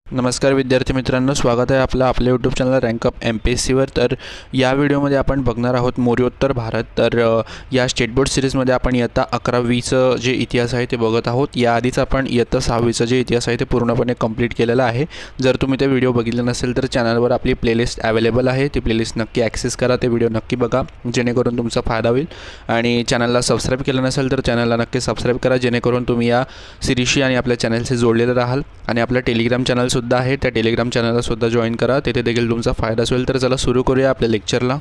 नमस्कार विद्यार्थी मित्रांनो, स्वागत आहे आपल्या यूट्यूब चॅनल रँक अप MPSCवर। तर या व्हिडिओमध्ये आपण बघणार आहोत मौर्योत्तर भारत। तर या स्टेट बोर्ड सिरीजमध्ये आपण इयत्ता 11वीचं जे इतिहास आहे ते बघत आहोत। याआधीच आपण इयत्ता 6वीचं जे इतिहास आहे ते पूर्णपणे कंप्लीट केलेलं आहे। जर तुम्ही ते व्हिडिओ बघितले नसेल तर चॅनलवर आपली प्लेलिस्ट अवेलेबल आहे, ती प्लेलिस्ट नक्की ॲक्सेस करा, ते व्हिडिओ नक्की बघा जेणेकरून तुमचा फायदा होईल। आणि चॅनलला सबस्क्राईब केलं नसेल तर चॅनलला नक्की सबस्क्राईब करा जेणेकरून तुम्ही या सिरीजशी आणि आपल्या चॅनलशी जोडलेले राहाल। आणि आपलं टेलिग्राम चॅनल सुद्धा आहे, त्या टेलिग्राम चॅनलला सुद्धा जॉईन करा, तेथे देखील तुमचा फायदा होईल। तर चला सुरू करूया आपल्या लेक्चरला।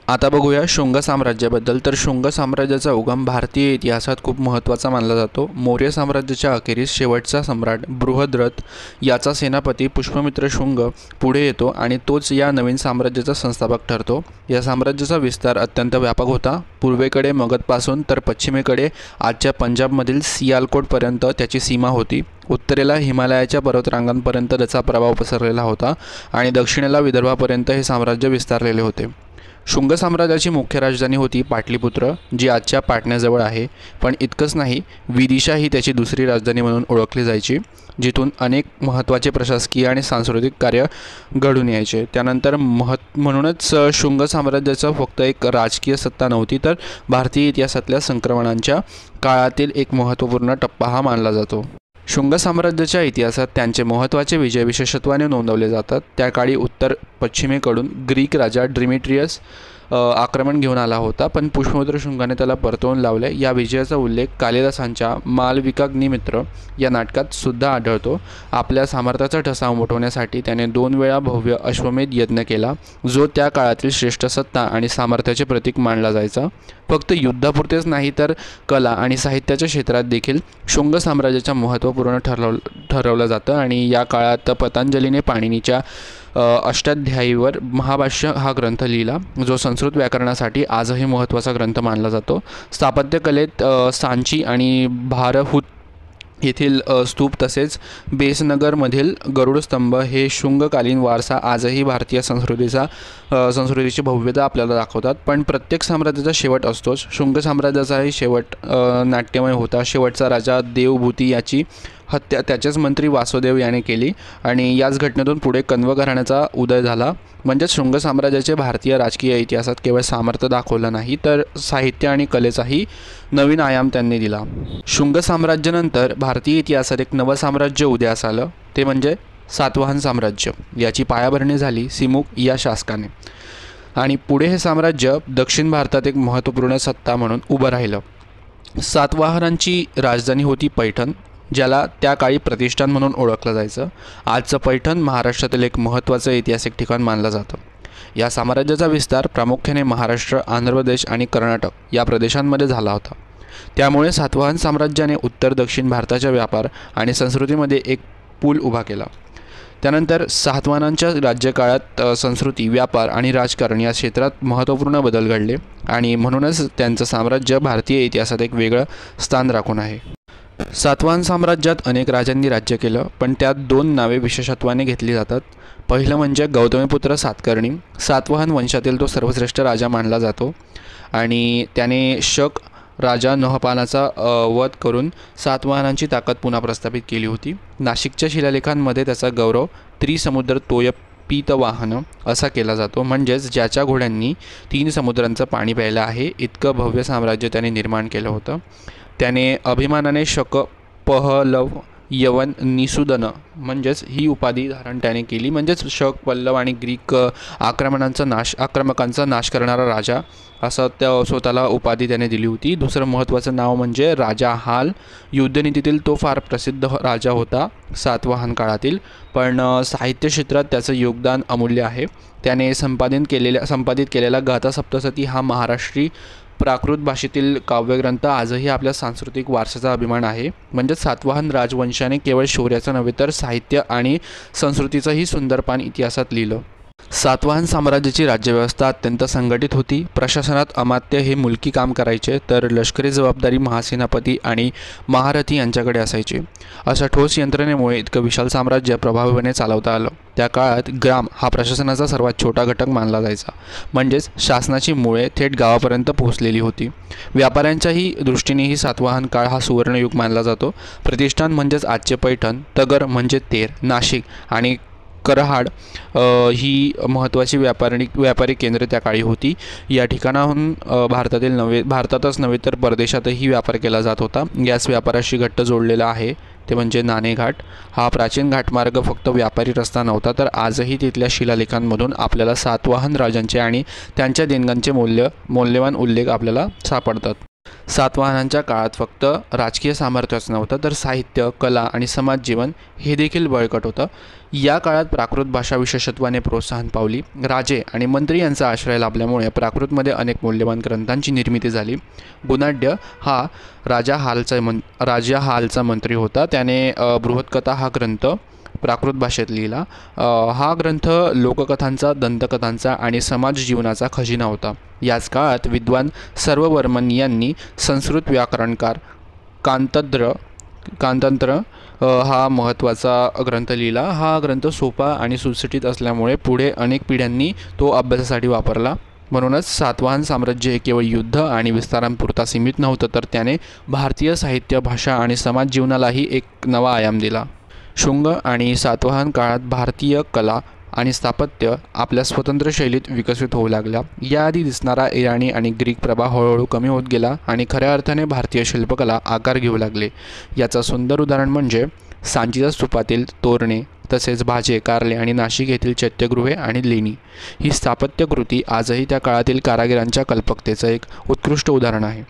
आता बघूया शुंग साम्राज्याबद्दल। तर शुंग साम्राज्याचा उगम भारतीय इतिहासात खूप महत्त्वाचा मानला जातो। मौर्य साम्राज्याच्या अखेरीस शेवटचा सम्राट बृहद्रथ याचा सेनापती पुष्यमित्र शुंग पुढे येतो आणि तोच या नवीन साम्राज्याचा संस्थापक ठरतो। या साम्राज्याचा विस्तार अत्यंत व्यापक होता। पूर्वेकडे मगधपासून तर पश्चिमेकडे आजच्या पंजाबमधील सियालकोटपर्यंत त्याची सीमा होती। उत्तरेला हिमालयाच्या पर्वतरांगांपर्यंत त्याचा प्रभाव पसरलेला होता आणि दक्षिणेला विदर्भापर्यंत हे साम्राज्य विस्तारलेले होते। शुंग साम्राज्याची मुख्य राजधानी होती पाटलीपुत्र, जी आजच्या पाटण्याजवळ आहे। पण इतकंच नाही, विदिशा ही त्याची दुसरी राजधानी म्हणून ओळखली जायची, जिथून अनेक महत्त्वाचे प्रशासकीय आणि सांस्कृतिक कार्य घडून यायचे। त्यानंतर म्हणूनच शुंग साम्राज्याचं फक्त एक राजकीय सत्ता नव्हती, तर भारतीय इतिहासातल्या संक्रमणांच्या काळातील एक महत्त्वपूर्ण टप्पा हा मानला जातो। शुंग साम्राज्याच्या इतिहासात त्यांचे महत्त्वाचे विजय विशेषत्वाने नोंदवले जातात। त्या काळी उत्तर पश्चिमेकडून ग्रीक राजा डिमेट्रियस आक्रमण घेऊन आला होता, पण पुष्यमित्र शुंगाने त्याला परतवून लावले। या विजयाचा उल्लेख कालिदासांच्या मालविकाग्निमित्र या नाटकात सुद्धा आढळतो। आपल्या सामर्थ्याचा ठसा उमटवण्यासाठी त्याने 2 वेळा भव्य अश्वमेध यज्ञ केला, जो त्या काळातील श्रेष्ठ सत्ता आणि सामर्थ्याचे प्रतीक मानला जायचा। फक्त युद्धापुरतेच नाही तर कला आणि साहित्याच्या क्षेत्रात देखील शुंग साम्राज्याच्या महत्त्वपूर्ण ठरवलं जातं। आणि या काळात पतंजलीने पाणिनीच्या अष्टाध्यायीवर महाभाष्य हा ग्रंथ लिहिला, जो संस्कृत व्याकरणासाठी आजही महत्त्वाचा ग्रंथ मानला जातो। स्थापत्यकलेत सांची आणि भारहूत येथील स्तूप तसेच बेसनगरमधील गरुडस्तंभ हे शुंगकालीन वारसा आजही भारतीय संस्कृतीची भव्यता आपल्याला दाखवतात। पण प्रत्येक साम्राज्याचा शेवट असतोच। शुंग साम्राज्याचाही शेवट नाट्यमय होता। शेवटचा राजा देवभूती याची हत्या त्याचेच मंत्री वासुदेव याने केली आणि याच घटनेतून पुढे कण्व घराण्याचा उदय झाला। म्हणजेच शुंग साम्राज्याचे भारतीय राजकीय इतिहासात केवळ सामर्थ्य दाखवलं नाही, तर साहित्य आणि कलेचाही नवीन आयाम त्यांनी दिला। शुंग साम्राज्यानंतर भारतीय इतिहासात एक नवं साम्राज्य उदयास आलं, ते म्हणजे सातवाहन साम्राज्य। याची पायाभरणी झाली सिमुक या शासकाने आणि पुढे हे साम्राज्य दक्षिण भारतात एक महत्त्वपूर्ण सत्ता म्हणून उभं राहिलं। सातवाहनांची राजधानी होती पैठण, ज्याला त्या काळी प्रतिष्ठान म्हणून ओळखलं जायचं। आजचं पैठण महाराष्ट्रातील एक महत्त्वाचं ऐतिहासिक ठिकाण मानलं जातं। या साम्राज्याचा विस्तार प्रामुख्याने महाराष्ट्र, आंध्र प्रदेश आणि कर्नाटक या प्रदेशांमध्ये झाला होता। त्यामुळे सातवाहन साम्राज्याने उत्तर दक्षिण भारताच्या व्यापार आणि संस्कृतीमध्ये एक पूल उभा केला। त्यानंतर सातवाहनांच्या राज्यकाळात संस्कृती, व्यापार आणि राजकारण या क्षेत्रात महत्त्वपूर्ण बदल घडले आणि म्हणूनच त्यांचं साम्राज्य भारतीय इतिहासात एक वेगळं स्थान राखून आहे। सातवाहन साम्राज्यात अनेक राजांनी राज्य केलं, पण त्यात 2 नावे विशेषत्वाने घेतली जातात। पहिलं म्हणजे गौतमीपुत्र सातकर्णी। सातवाहन वंशातील तो सर्वश्रेष्ठ राजा मानला जातो आणि त्याने शक राजा नहपानाचा वध करून सातवाहनांची ताकद पुन्हा प्रस्थापित केली होती। नाशिकच्या शिलालेखांमध्ये त्याचा गौरव त्रिसमुद्र तोयपीतवाहन असा केला जातो, म्हणजेच ज्याच्या घोड्यांनी 3 समुद्रांचं पाणी प्यायलं आहे, इतकं भव्य साम्राज्य त्याने निर्माण केलं होतं। त्याने अभिमानाने शक, पहलव, यवन, निषूदन म्हणजेच ही उपाधी धारण त्याने केली। म्हणजेच शक, पल्लव आणि ग्रीक आक्रमकांचा नाश करणारा राजा असं त्या स्वतःला उपाधी त्याने दिली होती। दुसरं महत्त्वाचं नाव म्हणजे राजा हाल। युद्धनीतीतील तो फार प्रसिद्ध राजा होता सातवाहन काळातील, पण साहित्य क्षेत्रात त्याचं योगदान अमूल्य आहे। त्याने संपादित केलेला गाथा सप्तशती हा महाराष्ट्री प्राकृत भाषेतील काव्यग्रंथ आजही आपल्या सांस्कृतिक वारशाचा अभिमान आहे। म्हणजे सातवाहन राजवंशाने केवळ शौर्याचं नव्हे तर साहित्य आणि संस्कृतीचंही सुंदर पान इतिहासात लिहिलं। सातवाहन साम्राज्याची राज्यव्यवस्था अत्यंत संघटित होती. प्रशासनात अमात्य हे मुलकी काम करायचे, तर लष्करी जबाबदारी महासेनापती आणि महारथी यांच्याकडे असायची. अशा ठोस यंत्रणेमुळे इतकं विशाल साम्राज्य प्रभावीपणे चालवता आलं. त्या काळात ग्राम हा प्रशासनाचा सर्वात छोटा घटक मानला जायचा, म्हणजेच शासनाची मुळे थेट गावापर्यंत पोहोचलेली होती. व्यापाऱ्यांच्याही दृष्टीनेही सातवाहन काळ हा सुवर्णयुग मानला जातो. प्रतिष्ठान म्हणजेच आजचे पैठण, तगर म्हणजे तेर, नाशिक आणि करहाड ही महत्त्वाची व्यापारी केंद्रे त्या काळी होती. या ठिकाणाहून भारतातच नव्हे तर परदेशातही व्यापार केला जात होता. याच व्यापाराशी घट्ट जोडलेला आहे ते म्हणजे नाणेघाट. हा प्राचीन घाटमार्ग फक्त व्यापारी रस्ता नव्हता, तर आजही तिथल्या शिलालेखांमधून आपल्याला सातवाहन राजांचे आणि त्यांच्या देणग्यांचे मौल्यवान उल्लेख आपल्याला सापडतात. सातवाहनांच्या काळात फक्त राजकीय सामर्थ्यच नव्हतं, तर साहित्य, कला आणि समाज जीवन हे देखील बळकट होतं. या काळात प्राकृत भाषा विशेषत्वाने प्रोत्साहन पावली. राजे आणि मंत्री यांचा आश्रय लाभल्यामुळे प्राकृतमध्ये अनेक मौल्यवान ग्रंथांची निर्मिती झाली. गुणाढ्य हा राजा हालचा मंत्री होता. त्याने बृहत्कथा हा ग्रंथ प्राकृत भाषेत लिहिला. हा ग्रंथ लोककथांचा, दंतकथांचा आणि समाज जीवनाचा खजिना होता. याच काळात विद्वान सर्ववर्मन यांनी संस्कृत व्याकरणकार कांतंत्र हा महत्त्वाचा ग्रंथ लिहिला. हा ग्रंथ सोपा आणि सुटसुटीत असल्यामुळे पुढे अनेक पिढ्यांनी तो अभ्यासासाठी वापरला. म्हणूनच सातवाहन साम्राज्य हे केवळ युद्ध आणि विस्तारांपुरता सीमित नव्हतं, तर त्याने भारतीय साहित्य, भाषा आणि समाज जीवनालाही एक नवा आयाम दिला. शुंग आणि सातवाहन काळात भारतीय कला आणि स्थापत्य आपल्या स्वतंत्र शैलीत विकसित होऊ लागल्या. याआधी दिसणारा इराणी आणि ग्रीक प्रभाव हळूहळू कमी होत गेला आणि खऱ्या अर्थाने भारतीय शिल्पकला आकार घेऊ लागले. याचं सुंदर उदाहरण म्हणजे सांचीच्या स्तूपातील तोरणे, तसेच भाजे, कारले आणि नाशिक येथील चैत्यगृहे आणि लेणी. ही स्थापत्यकृती आजही त्या काळातील कारागिरांच्या कल्पकतेचं एक उत्कृष्ट उदाहरण आहे.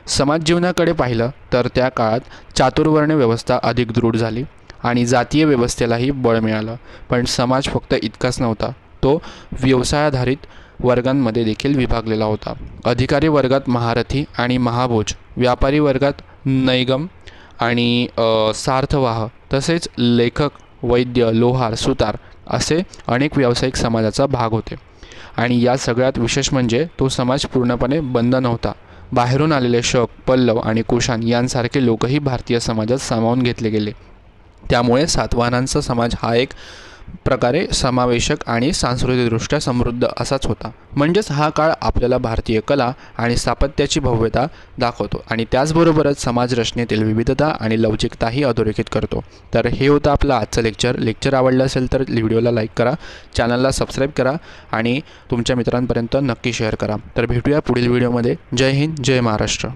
समाज जीवनाकडे पाहिलं तर त्या काळात चातुर्वर्ण व्यवस्था अधिक दृढ झाली आणि जातीय व्यवस्थेलाही बळ मिळालं. पण समाज फक्त इतकाच नव्हता, तो व्यवसायाधारित वर्गांमध्ये देखील विभागलेला होता. अधिकारी वर्गात महारथी आणि महाभोज, व्यापारी वर्गात नैगम आणि सार्थवाह, तसेच लेखक, वैद्य, लोहार, सुतार असे अनेक व्यावसायिक समाजाचा भाग होते. आणि या सगळ्यात विशेष म्हणजे तो समाज पूर्णपणे बंद नव्हता. बाहेरून आलेले शक, पल्लव आणि कुशाण यांसारखे लोकही भारतीय समाजात सामावून घेतले गेले. त्यामुळे सातवाहनांचा समाज हा एक प्रकारे समावेशक आणि सांस्कृतिकदृष्ट्या समृद्ध असाच होता. म्हणजेच हा काळ आपल्याला भारतीय कला आणि स्थापत्याची भव्यता दाखवतो आणि त्याचबरोबरच समाज रचनेतील विविधता आणि लवचिकताही अधोरेखित करतो. तर हे होतं आपलं आजचं लेक्चर आवडलं असेल तर व्हिडिओला लाईक करा, चॅनलला सबस्क्राईब करा आणि तुमच्या मित्रांपर्यंत नक्की शेअर करा. तर भेटूया पुढील व्हिडिओमध्ये. जय हिंद, जय महाराष्ट्र.